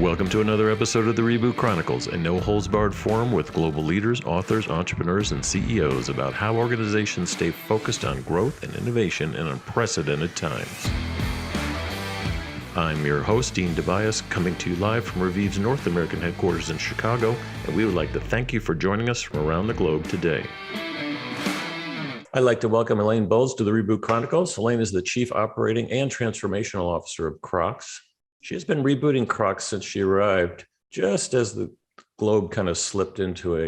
Welcome to another episode of the Reboot Chronicles, a no-holds-barred forum with global leaders, authors, entrepreneurs, and CEOs about how organizations stay focused on growth and innovation in unprecedented times. I'm your host, Dean Tobias, coming to you live from Reviv's North American headquarters in Chicago, and we would like to thank you for joining us from around the globe today. I'd like to welcome Elaine Boltz to the Reboot Chronicles. Elaine is the Chief Operating and Transformational Officer of Crocs. She has been rebooting Crocs since she arrived, just as the globe kind of slipped into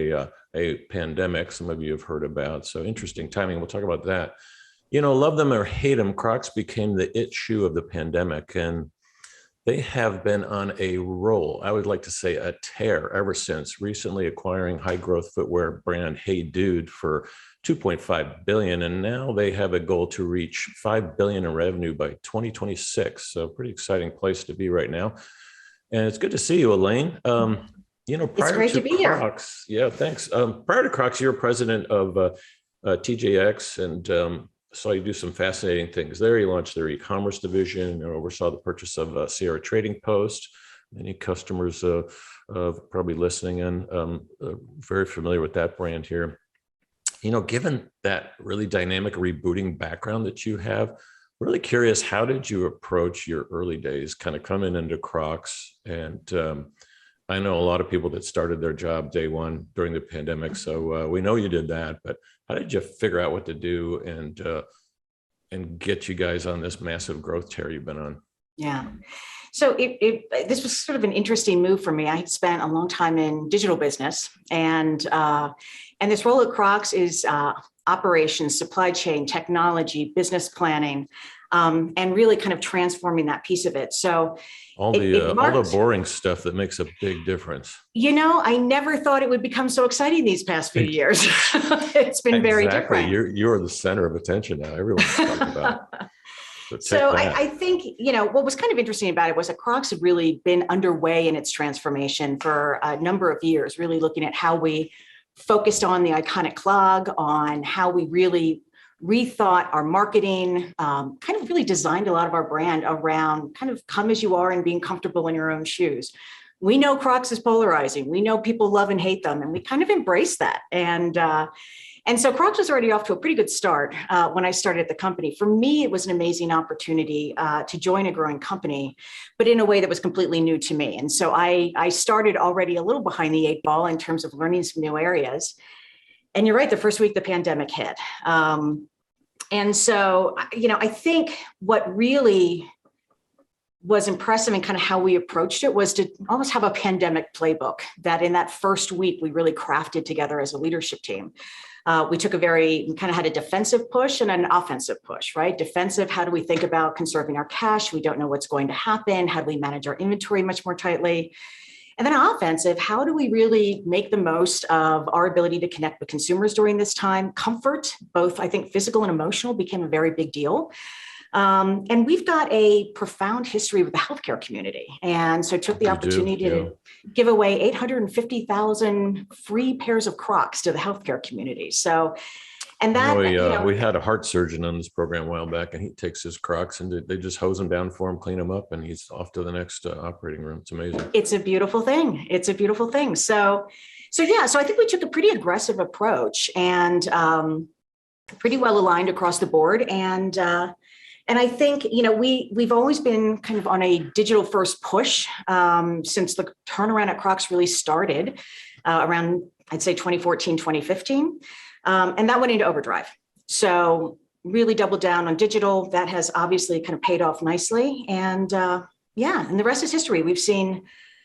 a pandemic some of you have heard about. So interesting timing. We'll talk about that. You know, love them or hate them, Crocs became the it shoe of the pandemic, and they have been on a roll. I would like to say a tear ever since, recently acquiring high growth footwear brand Hey Dude for $2.5 billion. And now they have a goal to reach $5 billion in revenue by 2026. So pretty exciting place to be right now. And it's good to see you, Elaine. You know, prior to Crocs, yeah, thanks. Prior to Crocs, you're president of TJX, and saw you do some fascinating things there. You launched their e-commerce division and oversaw the purchase of Sierra Trading Post. Many customers probably listening in, very familiar with that brand here. You know, given that really dynamic rebooting background that you have, really curious, how did you approach your early days kind of coming into Crocs? And I know a lot of people that started their job day one during the pandemic. So we know you did that, but how did you figure out what to do and get you guys on this massive growth tear you've been on? Yeah. So this was sort of an interesting move for me. I had spent a long time in digital business, and this role at Crocs is operations, supply chain, technology, business planning, and really kind of transforming that piece of it. So all the boring stuff that makes a big difference. You know, I never thought it would become so exciting these past few years. It's been very different. You're the center of attention now. Everyone's talking about it. So I think, you know, what was kind of interesting about it was that Crocs had really been underway in its transformation for a number of years, really looking at how we focused on the iconic clog, on how we really rethought our marketing, kind of really designed a lot of our brand around kind of come as you are and being comfortable in your own shoes. We know Crocs is polarizing. We know people love and hate them, and we kind of embrace that. And so Crocs was already off to a pretty good start when I started at the company. For me, it was an amazing opportunity to join a growing company, but in a way that was completely new to me. And so I started already a little behind the eight ball in terms of learning some new areas. And you're right, the first week the pandemic hit. And so, you know, I think what really was impressive and kind of how we approached it was to almost have a pandemic playbook that in that first week we really crafted together as a leadership team. We kind of had a defensive push and an offensive push, right? Defensive, how do we think about conserving our cash? We don't know what's going to happen. How do we manage our inventory much more tightly? And then offensive, how do we really make the most of our ability to connect with consumers during this time? Comfort, both I think physical and emotional, became a very big deal. And we've got a profound history with the healthcare community. And so took the opportunity to give away 850,000 free pairs of Crocs to the healthcare community. So, and that, we had a heart surgeon on this program a while back, and he takes his Crocs and they just hose them down for him, clean them up, and he's off to the next operating room. It's amazing. It's a beautiful thing. It's a beautiful thing. So I think we took a pretty aggressive approach and pretty well aligned across the board. And I think, you know, we've always been kind of on a digital first push since the turnaround at Crocs really started around, I'd say 2014, 2015. And that went into overdrive. So really doubled down on digital. That has obviously kind of paid off nicely. And and the rest is history.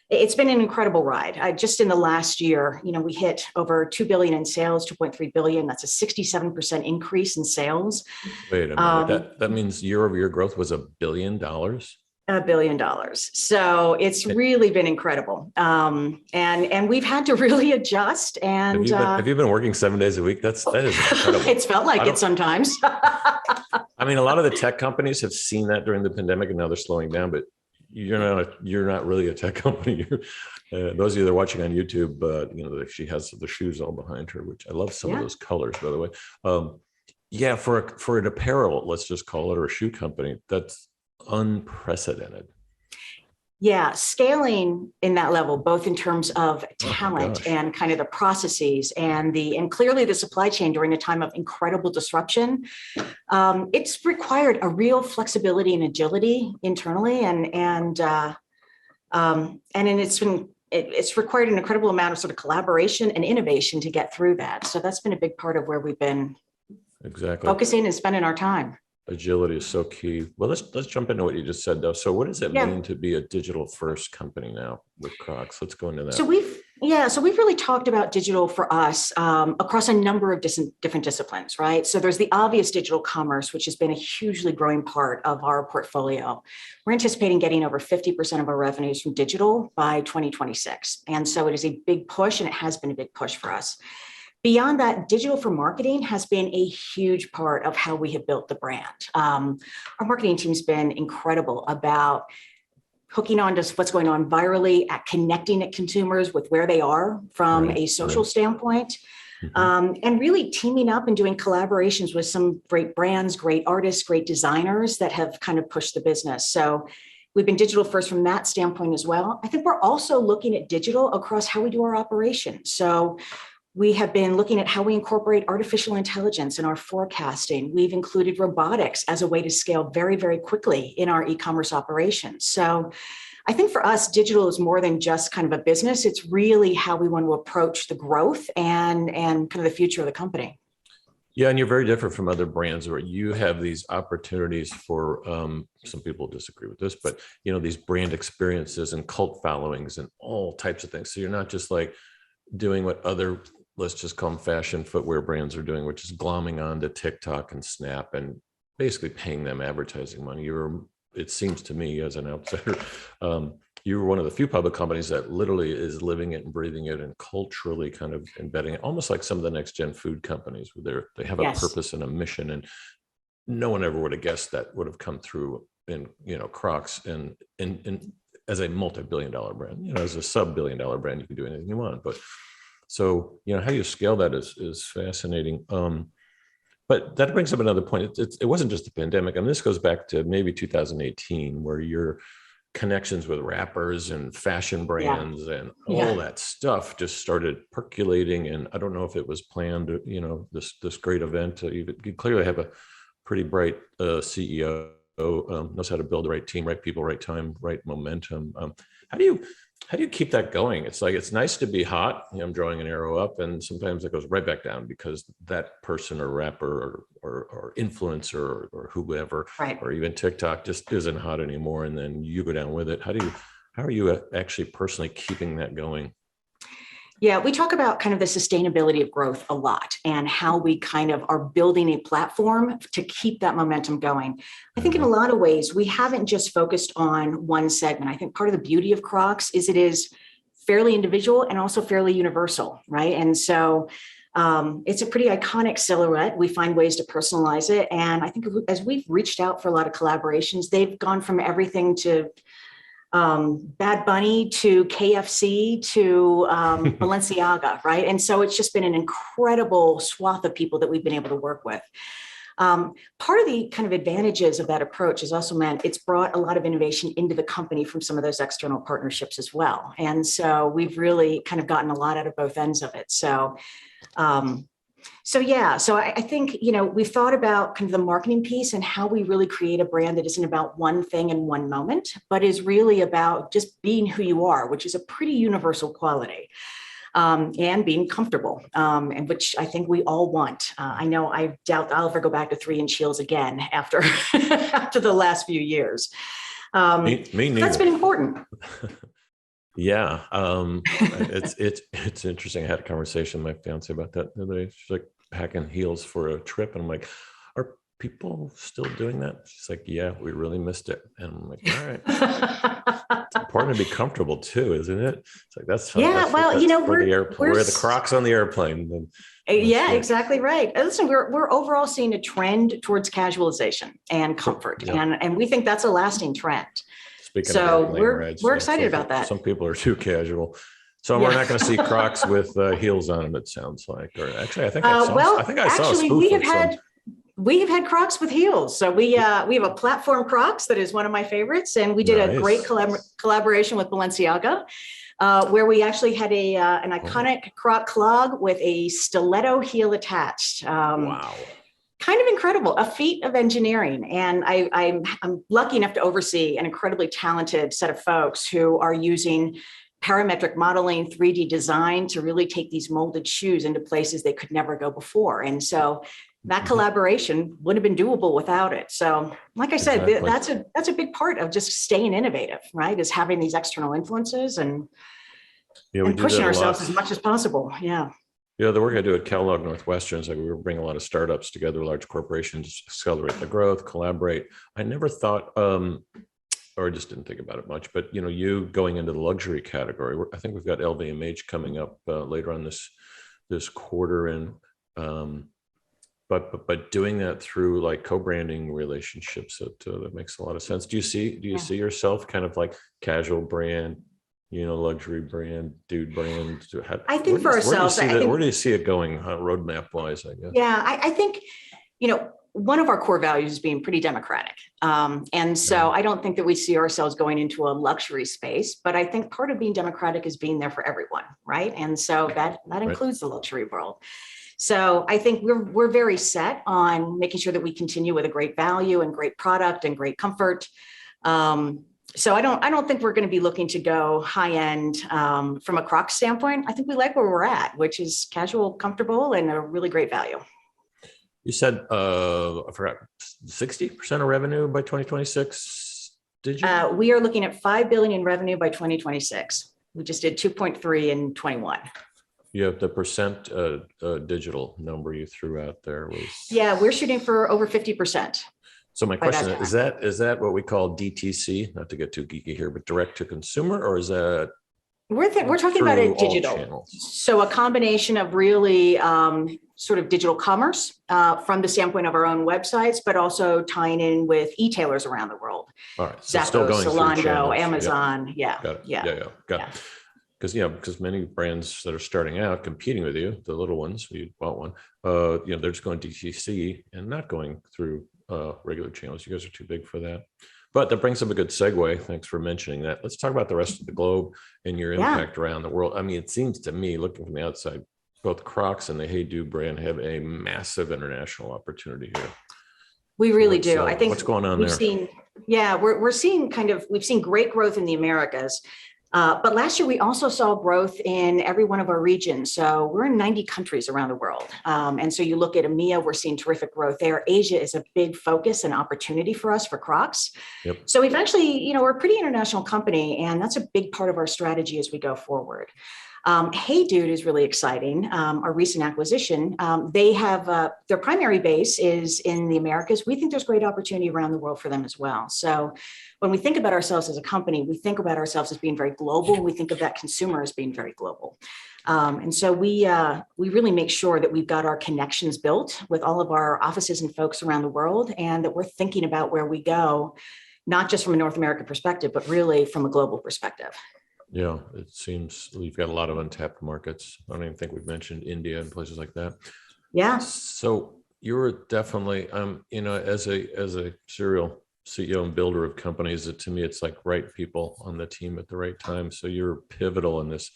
It's been an incredible ride. Just in the last year, you know, we hit over 2 billion in sales, 2.3 billion. That's a 67% increase in sales. Wait a minute. That means year-over-year growth was $1 billion? $1 billion. So it's really been incredible. And we've had to really adjust. And have you been working 7 days a week? That is incredible. It's felt like it sometimes. I mean, a lot of the tech companies have seen that during the pandemic, and now they're slowing down, but you're not really a tech company. Those of you that are watching on YouTube, you know, she has the shoes all behind her, which I love some of those colors, by the way. For an apparel, let's just call it, or a shoe company, that's unprecedented. Yeah, scaling in that level, both in terms of talent Gosh. and kind of the processes and clearly the supply chain during a time of incredible disruption. It's required a real flexibility and agility internally, and it's required an incredible amount of sort of collaboration and innovation to get through that. So that's been a big part of where we've been Exactly. focusing and spending our time. Agility is so key. Well, let's jump into what you just said though. So what does it Yeah. mean to be a digital first company now with Crocs? Let's go into that. So we've really talked about digital for us across a number of different disciplines, right? So there's the obvious digital commerce, which has been a hugely growing part of our portfolio. We're anticipating getting over 50% of our revenues from digital by 2026. And so it is a big push, and it has been a big push for us. Beyond that, digital for marketing has been a huge part of how we have built the brand. Our marketing team's been incredible about hooking on to what's going on virally, at connecting at consumers with where they are from a social standpoint, and really teaming up and doing collaborations with some great brands, great artists, great designers that have kind of pushed the business. So we've been digital first from that standpoint as well. I think we're also looking at digital across how we do our operations. So we have been looking at how we incorporate artificial intelligence in our forecasting. We've included robotics as a way to scale very, very quickly in our e-commerce operations. So I think for us, digital is more than just kind of a business. It's really how we want to approach the growth and kind of the future of the company. Yeah, and you're very different from other brands where you have these opportunities for, some people disagree with this, but these brand experiences and cult followings and all types of things. So you're not just like doing what other, let's just call them fashion footwear brands are doing, which is glomming onto TikTok and Snap and basically paying them advertising money. It seems to me as an outsider, you were one of the few public companies that literally is living it and breathing it and culturally kind of embedding it, almost like some of the next gen food companies where they have a purpose and a mission, and no one ever would have guessed that would have come through in Crocs and as a multi-billion-dollar brand. As a sub-billion-dollar brand, you can do anything you want, but so, how you scale that is fascinating. But that brings up another point. It wasn't just the pandemic. And this goes back to maybe 2018, where your connections with rappers and fashion brands and all that stuff just started percolating. And I don't know if it was planned, this great event. You clearly have a pretty bright CEO, knows how to build the right team, right people, right time, right momentum. How do you keep that going? It's like, it's nice to be hot. I'm drawing an arrow up, and sometimes it goes right back down because that person or rapper or influencer or whoever, or even TikTok just isn't hot anymore. And then you go down with it. How are you actually personally keeping that going? Yeah, we talk about kind of the sustainability of growth a lot and how we kind of are building a platform to keep that momentum going. I think in a lot of ways, we haven't just focused on one segment. I think part of the beauty of Crocs is it is fairly individual and also fairly universal, right? And so it's a pretty iconic silhouette. We find ways to personalize it. And I think as we've reached out for a lot of collaborations, they've gone from everything to Bad Bunny to KFC to Balenciaga, right? And so it's just been an incredible swath of people that we've been able to work with. Part of the kind of advantages of that approach is also meant it's brought a lot of innovation into the company from some of those external partnerships as well. And so we've really kind of gotten a lot out of both ends of it. So I think, we've thought about kind of the marketing piece and how we really create a brand that isn't about one thing in one moment, but is really about just being who you are, which is a pretty universal quality, and being comfortable, and which I think we all want. I know I doubt I'll ever go back to 3-inch heels again after the last few years. Me neither. That's been important. Yeah. It's interesting. I had a conversation with my fiance about that the other day. She's like packing heels for a trip. And I'm like, are people still doing that? She's like, yeah, we really missed it. And I'm like, all right. It's important to be comfortable too, isn't it? It's like, that's fun. Yeah. We're the Crocs on the airplane. Yeah, exactly right. Listen, we're overall seeing a trend towards casualization and comfort. Yeah. And we think that's a lasting trend. So we're excited about that. Some people are too casual. So we're not going to see Crocs with heels on them, it sounds like. Or actually, I think I saw a spoof of some. We have had Crocs with heels. So we have a platform Crocs that is one of my favorites. And we did a great collaboration with Balenciaga, where we actually had an iconic Croc clog with a stiletto heel attached. Wow. Kind of incredible, a feat of engineering. And I'm lucky enough to oversee an incredibly talented set of folks who are using parametric modeling, 3D design to really take these molded shoes into places they could never go before. And so that collaboration wouldn't have been doable without it. So like I said, that's a big part of just staying innovative, right? Is having these external influences and pushing ourselves as much as possible. Yeah. Yeah, the work I do at Kellogg Northwestern is like we bring a lot of startups together, large corporations, accelerate the growth, collaborate. I never thought, or just didn't think about it much, but you going into the luxury category. I think we've got LVMH coming up later on this quarter, and but doing that through like co-branding relationships, that makes a lot of sense. Do you see yourself kind of like casual brand? Luxury brand, dude brand. I think for ourselves, where do you see it going roadmap wise, I guess? Yeah, I think, one of our core values is being pretty democratic. And so I don't think that we see ourselves going into a luxury space, but I think part of being democratic is being there for everyone, right? And so that includes the luxury world. So I think we're very set on making sure that we continue with a great value and great product and great comfort. So I don't think we're going to be looking to go high end from a Crocs standpoint. I think we like where we're at, which is casual, comfortable, and a really great value. You said I forgot 60% of revenue by 2026. Did you? We are looking at $5 billion in revenue by 2026. We just did 2.3 in 21. You have the percent digital number you threw out there was. Yeah, we're shooting for over 50%. So my question is that what we call DTC? Not to get too geeky here, but direct to consumer, or is that? We're talking about it digital. So a combination of really sort of digital commerce from the standpoint of our own websites, but also tying in with e-tailers around the world. All right. So Zappos, still going Zalando, Amazon. Yeah. Got it. Got it. Because many brands that are starting out competing with you, the little ones, you bought one, they're just going DTC and not going through regular channels. You guys are too big for that. But that brings up a good segue. Thanks for mentioning that. Let's talk about the rest of the globe and your impact around the world. I mean, it seems to me, looking from the outside, both Crocs and the Hey Dude brand have a massive international opportunity here. We really do. I think what's going on there? We've seen great growth in the Americas. But last year, we also saw growth in every one of our regions. So we're in 90 countries around the world. And so you look at EMEA, we're seeing terrific growth there. Asia is a big focus and opportunity for us for Crocs. Yep. So we've actually, we're a pretty international company, and that's a big part of our strategy as we go forward. Hey Dude is really exciting. Our recent acquisition, they have their primary base is in the Americas. We think there's great opportunity around the world for them as well. So when we think about ourselves as a company, we think about ourselves as being very global. We think of that consumer as being very global. And so we really make sure that we've got our connections built with all of our offices and folks around the world, and that we're thinking about where we go, not just from a North American perspective, but really from a global perspective. Yeah, it seems we've got a lot of untapped markets. I don't even think we've mentioned India and places like that. Yeah. So you were definitely, as a serial CEO and builder of companies, to me, it's like right people on the team at the right time. So you're pivotal in this.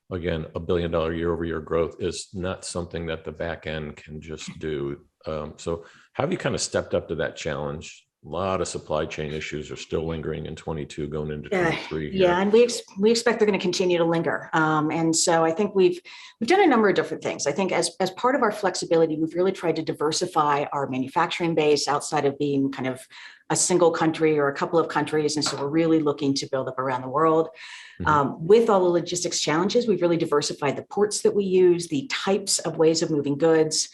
Again, $1 billion year-over-year growth is not something that the back end can just do. So how have you kind of stepped up to that challenge? A lot of supply chain issues are still lingering in 22 going into 23. Yeah, and we expect they're going to continue to linger. And so I think we've done a number of different things. I think as part of our flexibility, we've really tried to diversify our manufacturing base outside of being kind of a single country or a couple of countries. And so we're really looking to build up around the world. With all the logistics challenges, we've really diversified the ports that we use, the types of ways of moving goods.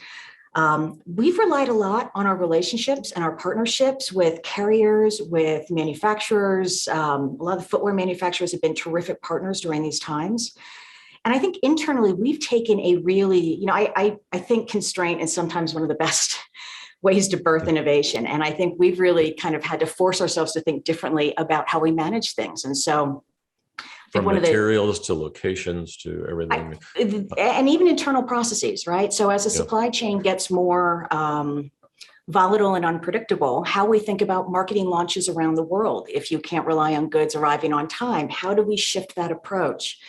We've relied a lot on our relationships and our partnerships with carriers, with manufacturers. A lot of the footwear manufacturers have been terrific partners during these times. And I think internally, we've taken a really, I think constraint is sometimes one of the best ways to birth innovation. And I think we've really kind of had to force ourselves to think differently about how we manage things. And so from materials to locations to everything. And even internal processes, right? So as a supply chain gets more volatile and unpredictable, how we think about marketing launches around the world. If you can't rely on goods arriving on time, how do we shift that approach?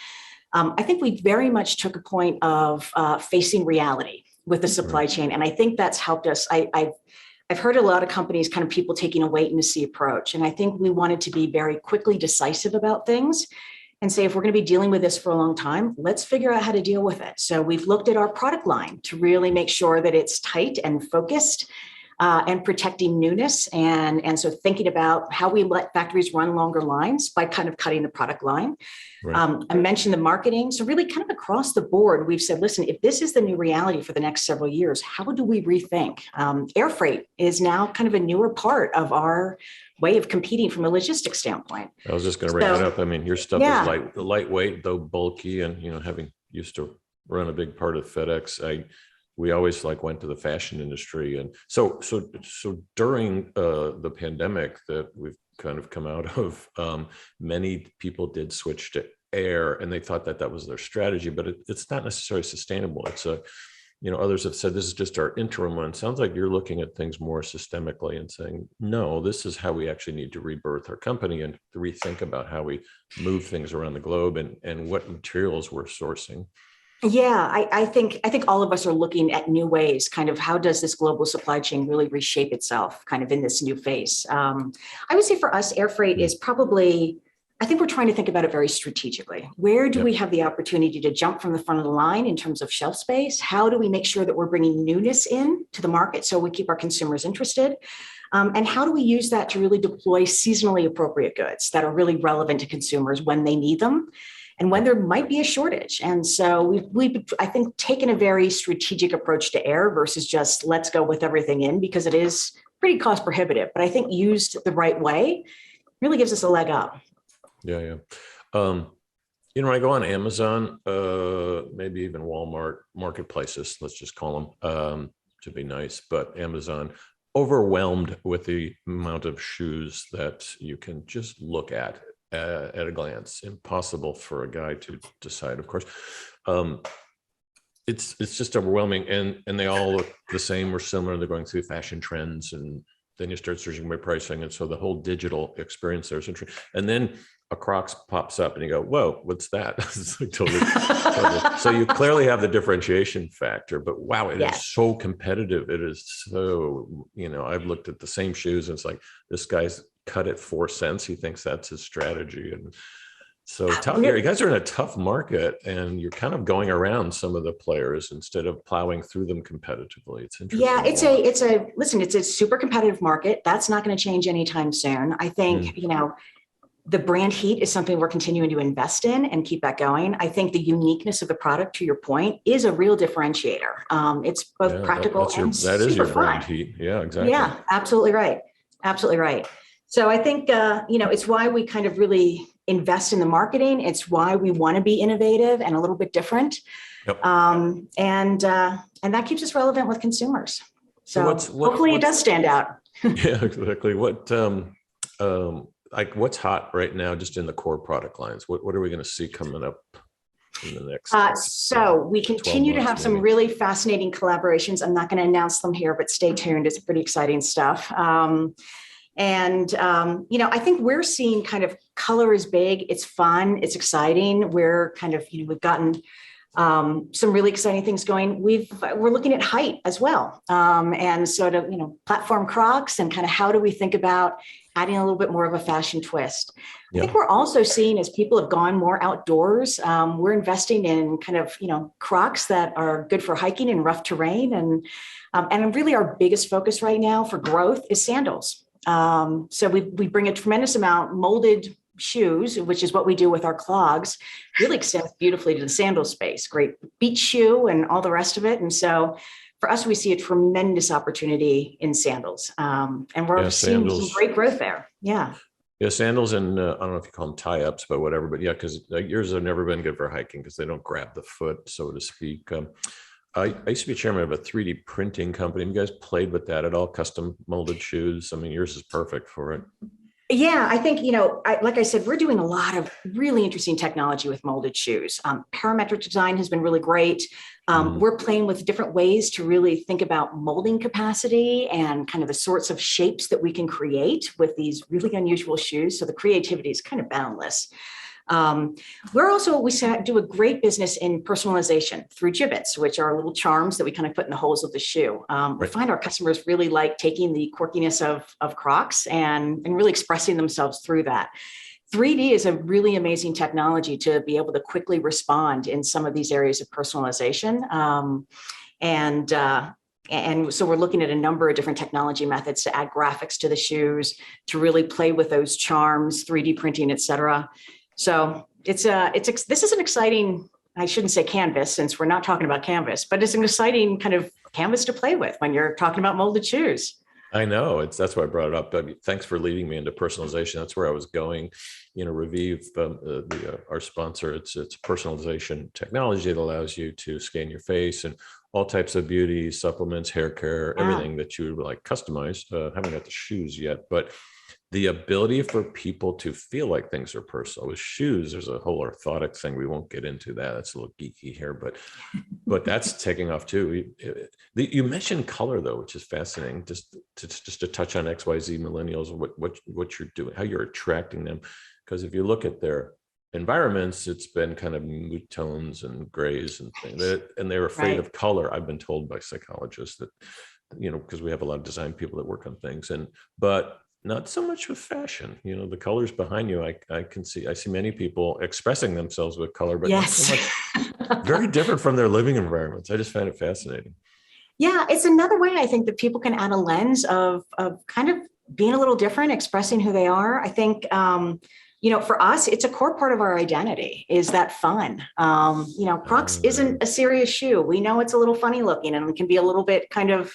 I think we very much took a point of facing reality with the supply chain. And I think that's helped us. I've heard a lot of companies, kind of people taking a wait and see approach. And I think we wanted to be very quickly decisive about things and say, if we're going to be dealing with this for a long time, let's figure out how to deal with it. So we've looked at our product line to really make sure that it's tight and focused and protecting newness. And so thinking about how we let factories run longer lines by kind of cutting the product line. Right. I mentioned the marketing. So really kind of across the board, we've said, listen, if this is the new reality for the next several years, how do we rethink? Air freight is now kind of a newer part of our way of competing from a logistics standpoint. I was just going to bring that up. I mean, your stuff is lightweight, though bulky, and having used to run a big part of FedEx, we always went to the fashion industry. And so during the pandemic that we've kind of come out of, many people did switch to air, and they thought that was their strategy, but it's not necessarily sustainable. It's others have said this is just our interim one. It sounds like you're looking at things more systemically and saying, no, this is how we actually need to rebirth our company and to rethink about how we move things around the globe and what materials we're sourcing. Yeah, I think all of us are looking at new ways, kind of how does this global supply chain really reshape itself kind of in this new phase? I would say for us, air freight is probably, I think we're trying to think about it very strategically. Where do we have the opportunity to jump from the front of the line in terms of shelf space? How do we make sure that we're bringing newness in to the market so we keep our consumers interested? And how do we use that to really deploy seasonally appropriate goods that are really relevant to consumers when they need them? And when there might be a shortage. And so we've, I think, taken a very strategic approach to air versus just let's go with everything in, because it is pretty cost prohibitive. But I think used the right way really gives us a leg up. Yeah. When I go on Amazon, maybe even Walmart marketplaces, let's just call them, to be nice, but Amazon, overwhelmed with the amount of shoes that you can just look at a glance. Impossible for a guy to decide, of course. It's just overwhelming, and they all look the same or similar. They're going through fashion trends, and then you start searching by pricing, and so the whole digital experience there is interesting. And then a Crocs pops up, and you go, "Whoa, what's that?" It's totally. So you clearly have the differentiation factor, but wow, it is so competitive. It is so, I've looked at the same shoes, and it's like this guy's cut it 4 cents. He thinks that's his strategy. And so you guys are in a tough market, and you're kind of going around some of the players instead of plowing through them competitively. It's interesting. Yeah, it's a super competitive market. That's not going to change anytime soon. I think, the brand heat is something we're continuing to invest in and keep that going. I think the uniqueness of the product, to your point, is a real differentiator. It's both practical and super fun. That is your brand heat. Yeah, exactly. Yeah, absolutely right. Absolutely right. So I think, it's why we kind of really invest in the marketing. It's why we want to be innovative and a little bit different. Yep. And that keeps us relevant with consumers. So hopefully it does stand out. Yeah, exactly. What's hot right now, just in the core product lines? What are we going to see coming up in the next? So we continue to have some really fascinating collaborations. I'm not going to announce them here, but stay tuned. It's pretty exciting stuff. I think we're seeing kind of color is big. It's fun. It's exciting. We're kind of, we've gotten some really exciting things going. We're looking at height as well. And sort of, platform Crocs, and kind of how do we think about adding a little bit more of a fashion twist. I think we're also seeing, as people have gone more outdoors, we're investing in kind of, Crocs that are good for hiking in rough terrain. And really our biggest focus right now for growth is sandals. So we bring a tremendous amount molded shoes, which is what we do with our clogs, really extends beautifully to the sandal space, great beach shoe and all the rest of it. And so for us, we see a tremendous opportunity in sandals. And we're seeing some great growth there. Yeah. Yeah, sandals, and I don't know if you call them tie-ups, but whatever. But yeah, because yours have never been good for hiking because they don't grab the foot, so to speak. I used to be chairman of a 3D printing company. Have you guys played with that at all? Custom molded shoes? I mean, yours is perfect for it. Yeah, I think, like I said, we're doing a lot of really interesting technology with molded shoes. Parametric design has been really great. We're playing with different ways to really think about molding capacity and kind of the sorts of shapes that we can create with these really unusual shoes. So the creativity is kind of boundless. We do a great business in personalization through gibbets, which are little charms that we kind of put in the holes of the shoe. We find our customers really like taking the quirkiness of Crocs and really expressing themselves through that. 3D is a really amazing technology to be able to quickly respond in some of these areas of personalization. And so we're looking at a number of different technology methods to add graphics to the shoes, to really play with those charms, 3D printing, et cetera. So this is an exciting, I shouldn't say canvas since we're not talking about canvas, but it's an exciting kind of canvas to play with when you're talking about molded shoes. I know that's why I brought it up. Thanks for leading me into personalization. That's where I was going. Revive, our sponsor, it's personalization technology that allows you to scan your face and all types of beauty supplements, hair care, everything that you would like customize. Haven't got the shoes yet, but the ability for people to feel like things are personal. With shoes, there's a whole orthotic thing. We won't get into that. That's a little geeky here, but that's taking off too. You mentioned color though, which is fascinating. Just to touch on XYZ millennials, what you're doing, how you're attracting them. Because if you look at their environments, it's been kind of mood tones and grays and things, and they're afraid of color. I've been told by psychologists that, because we have a lot of design people that work on things, but not so much with fashion. The colors behind you, I see many people expressing themselves with color, but not so much, very different from their living environments. I just find it fascinating. Yeah, it's another way I think that people can add a lens of kind of being a little different, expressing who they are. I think, for us, it's a core part of our identity is that fun. Crocs isn't a serious shoe. We know it's a little funny looking and it can be a little bit kind of,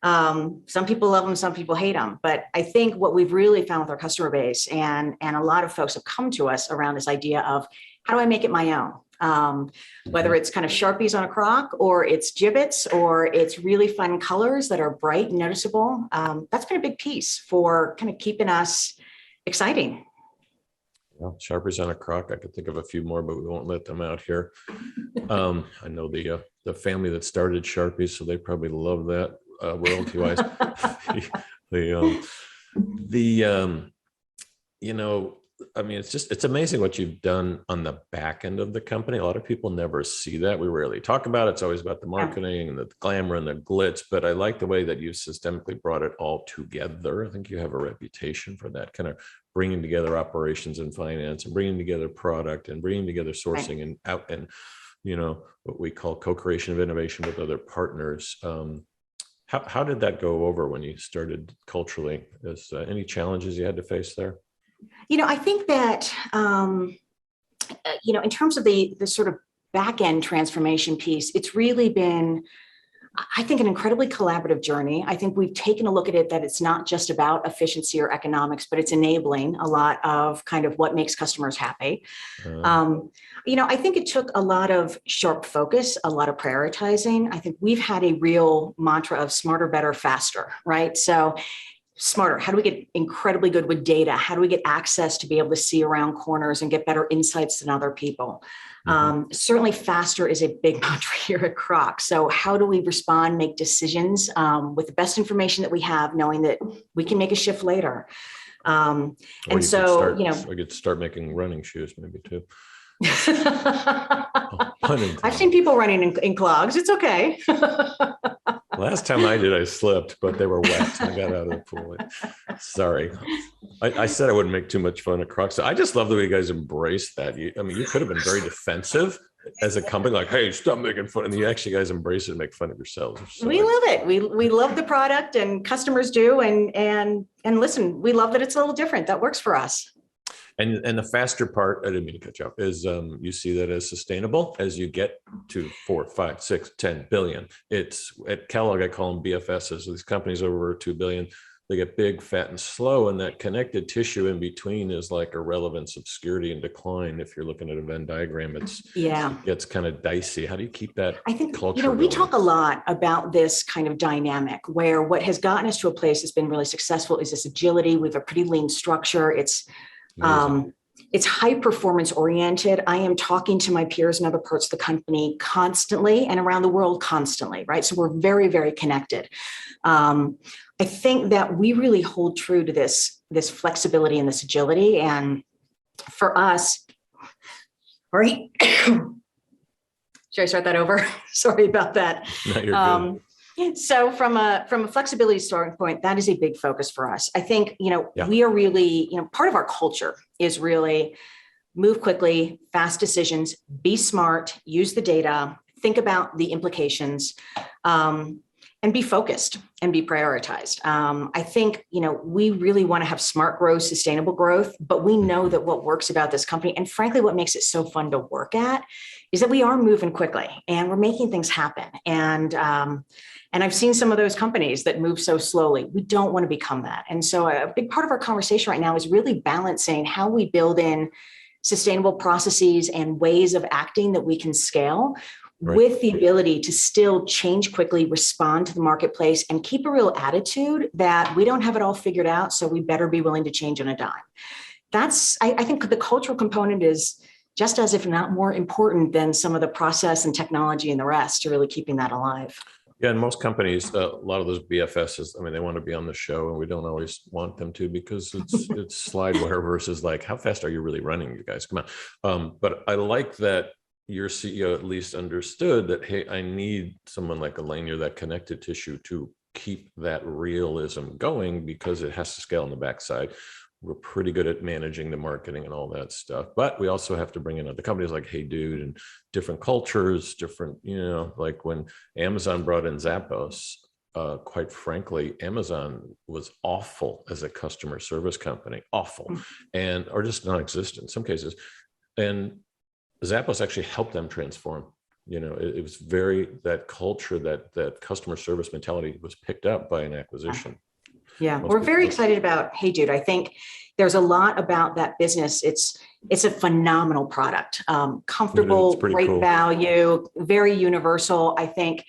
some people love them, some people hate them. But I think what we've really found with our customer base and a lot of folks have come to us around this idea of how do I make it my own? Whether it's kind of Sharpies on a Croc or it's gibbets or it's really fun colors that are bright and noticeable. That's been a big piece for kind of keeping us exciting. Well, Sharpies on a Croc. I could think of a few more, but we won't let them out here. I know the family that started Sharpies, so they probably love that royalty-wise. It's amazing what you've done on the back end of the company. A lot of people never see that. We rarely talk about it. It's always about the marketing and the glamour and the glitz, but I like the way that you systemically brought it all together. I think you have a reputation for that, kind of bringing together operations and finance and bringing together product and bringing together sourcing and out and, what we call co-creation of innovation with other partners. How did that go over when you started culturally? Is any challenges you had to face there? I think that, in terms of the sort of back end transformation piece, it's really been, I think, an incredibly collaborative journey. I think we've taken a look at it that it's not just about efficiency or economics, but it's enabling a lot of kind of what makes customers happy. I think it took a lot of sharp focus, a lot of prioritizing. I think we've had a real mantra of smarter, better, faster, right? So smarter, how do we get incredibly good with data? How do we get access to be able to see around corners and get better insights than other people? Certainly faster is a big mantra here at Crocs. So how do we respond, make decisions with the best information that we have, knowing that we can make a shift later? I could start making running shoes maybe too. I've seen people running in clogs. It's okay. Last time I did, I slipped, but they were wet. I got out of the pool. Sorry. I said I wouldn't make too much fun of Crocs. I just love the way you guys embrace that. You could have been very defensive as a company, like, hey, stop making fun. And you actually guys embrace it and make fun of yourselves. So we love it. We love the product and customers do. And listen, we love that it's a little different. That works for us. And the faster part, I didn't mean to cut you off, is you see that as sustainable as you get to 4, 5, 6, 10 billion. It's at Kellogg, I call them BFSs. So these companies over 2 billion, they get big, fat, and slow, and that connected tissue in between is like irrelevance, obscurity, and decline. If you're looking at a Venn diagram, it gets kind of dicey. How do you keep that I think, culture we going? talk a lot about this kind of dynamic where what has gotten us to a place that's been really successful is this agility. We have a pretty lean structure. It's high performance oriented. I am talking to my peers in other parts of the company constantly and around the world constantly, right? So we're very, very connected. I think that we really hold true to this flexibility and this agility. And for us, right? Should I start that over? Sorry about that. No, you're good. So from a flexibility standpoint, that is a big focus for us. I think, we are really, part of our culture is really move quickly, fast decisions, be smart, use the data, think about the implications, and be focused and be prioritized. I think, we really want to have smart growth, sustainable growth, but we know that what works about this company, and frankly, what makes it so fun to work at, is that we are moving quickly and we're making things happen. And I've seen some of those companies that move so slowly. We don't want to become that. And so a big part of our conversation right now is really balancing how we build in sustainable processes and ways of acting that we can scale with the ability to still change quickly, respond to the marketplace, and keep a real attitude that we don't have it all figured out, so we better be willing to change on a dime. I think the cultural component is just as, if not more important than some of the process and technology and the rest, to really keeping that alive. Yeah, and most companies, a lot of those BFSs, they want to be on the show, and we don't always want them to because it's slideware versus like, how fast are you really running, you guys? Come on. But I like that your CEO at least understood that, hey, I need someone like Elaine, you're that connected tissue to keep that realism going because it has to scale on the backside. We're pretty good at managing the marketing and all that stuff, but we also have to bring in other companies like Hey Dude and different cultures, different, like when Amazon brought in Zappos, quite frankly, Amazon was awful as a customer service company, awful, or just non-existent in some cases. And Zappos actually helped them transform. It was that culture, that customer service mentality was picked up by an acquisition. Yeah, we're very excited about Hey Dude. I think there's a lot about that business. It's a phenomenal product, comfortable, great cool value, very universal. I think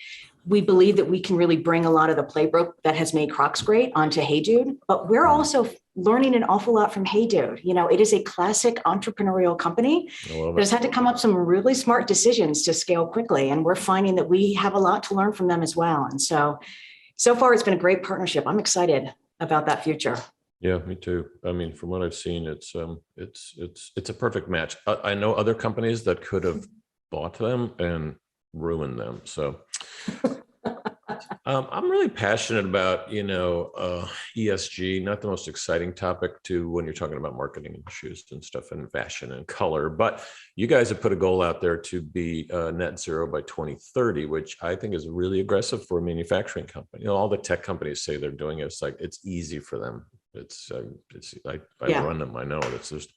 we believe that we can really bring a lot of the playbook that has made Crocs great onto Hey Dude, but we're also learning an awful lot from Hey Dude. It is a classic entrepreneurial company that has had to come up some really smart decisions to scale quickly. And we're finding that we have a lot to learn from them as well. And so far, it's been a great partnership. I'm excited about that future. Yeah, me too. From what I've seen, it's a perfect match. I know other companies that could have bought them and ruined them. So I'm really passionate about, ESG, not the most exciting topic when you're talking about marketing and shoes and stuff and fashion and color, but you guys have put a goal out there to be net zero by 2030, which I think is really aggressive for a manufacturing company. All the tech companies say they're doing it. It's like, it's easy for them. I run them. I know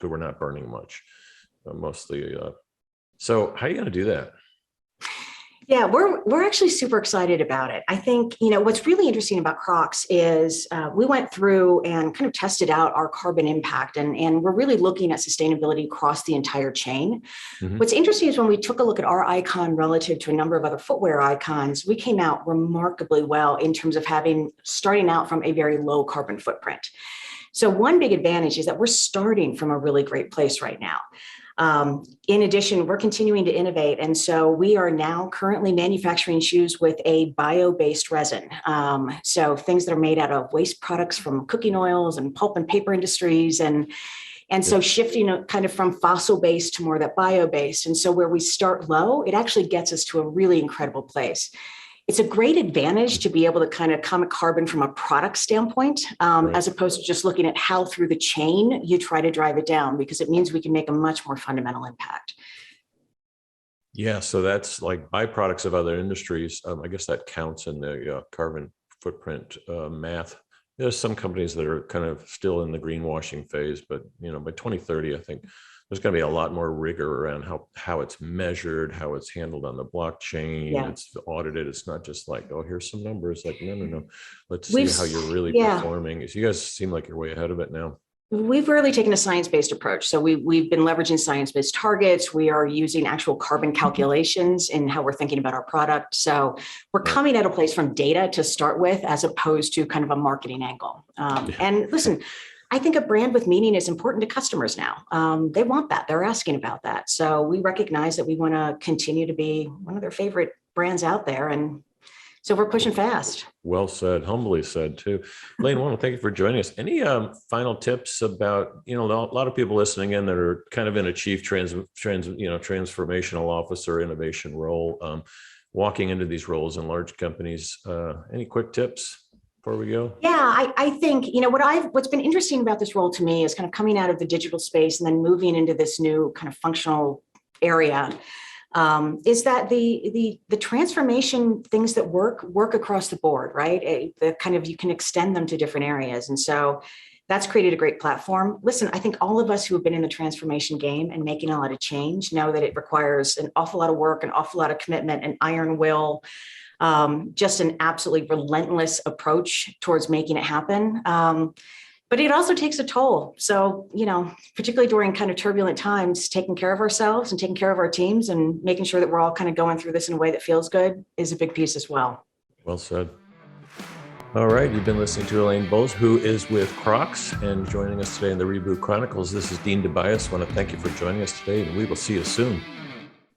we're not burning much, mostly. So how are you going to do that? Yeah, we're actually super excited about it. I think, what's really interesting about Crocs is we went through and kind of tested out our carbon impact, and we're really looking at sustainability across the entire chain. Mm-hmm. What's interesting is when we took a look at our icon relative to a number of other footwear icons, we came out remarkably well in terms of starting out from a very low carbon footprint. So one big advantage is that we're starting from a really great place right now. In addition, we're continuing to innovate. And so we are now currently manufacturing shoes with a bio-based resin. So things that are made out of waste products from cooking oils and pulp and paper industries. And so shifting kind of from fossil-based to more of that bio-based. And so where we start low, it actually gets us to a really incredible place. It's a great advantage to be able to kind of come at carbon from a product standpoint, as opposed to just looking at how through the chain you try to drive it down, because it means we can make a much more fundamental impact. Yeah, so that's like byproducts of other industries. I guess that counts in the carbon footprint math. There's some companies that are kind of still in the greenwashing phase, but by 2030, I think there's going to be a lot more rigor around how it's measured, how it's handled on the blockchain. Yeah. It's audited. It's not just like, oh, here's some numbers. Like, no. Let's see We've how you're really yeah. performing. So you guys seem like you're way ahead of it now. We've really taken a science-based approach. So we've been leveraging science-based targets. We are using actual carbon calculations in how we're thinking about our product. So we're coming at a place from data to start with, as opposed to kind of a marketing angle. And listen, I think a brand with meaning is important to customers now. They want that. They're asking about that. So we recognize that we want to continue to be one of their favorite brands out there. And so we're pushing fast. Well said, humbly said too. Elaine, I want to thank you for joining us. Any final tips about, a lot of people listening in that are kind of in a chief transformational officer innovation role, walking into these roles in large companies. Any quick tips before we go? Yeah, I think, what's been interesting about this role to me is kind of coming out of the digital space and then moving into this new kind of functional area. Is that the transformation things that work across the board, right? You can extend them to different areas. And so that's created a great platform. Listen, I think all of us who have been in the transformation game and making a lot of change know that it requires an awful lot of work, an awful lot of commitment, an iron will, just an absolutely relentless approach towards making it happen. But it also takes a toll. So, particularly during kind of turbulent times, taking care of ourselves and taking care of our teams and making sure that we're all kind of going through this in a way that feels good is a big piece as well. Well said. All right. You've been listening to Elaine Boltz, who is with Crocs, and joining us today in the Reboot Chronicles. This is Dean DeBias. I want to thank you for joining us today, and we will see you soon.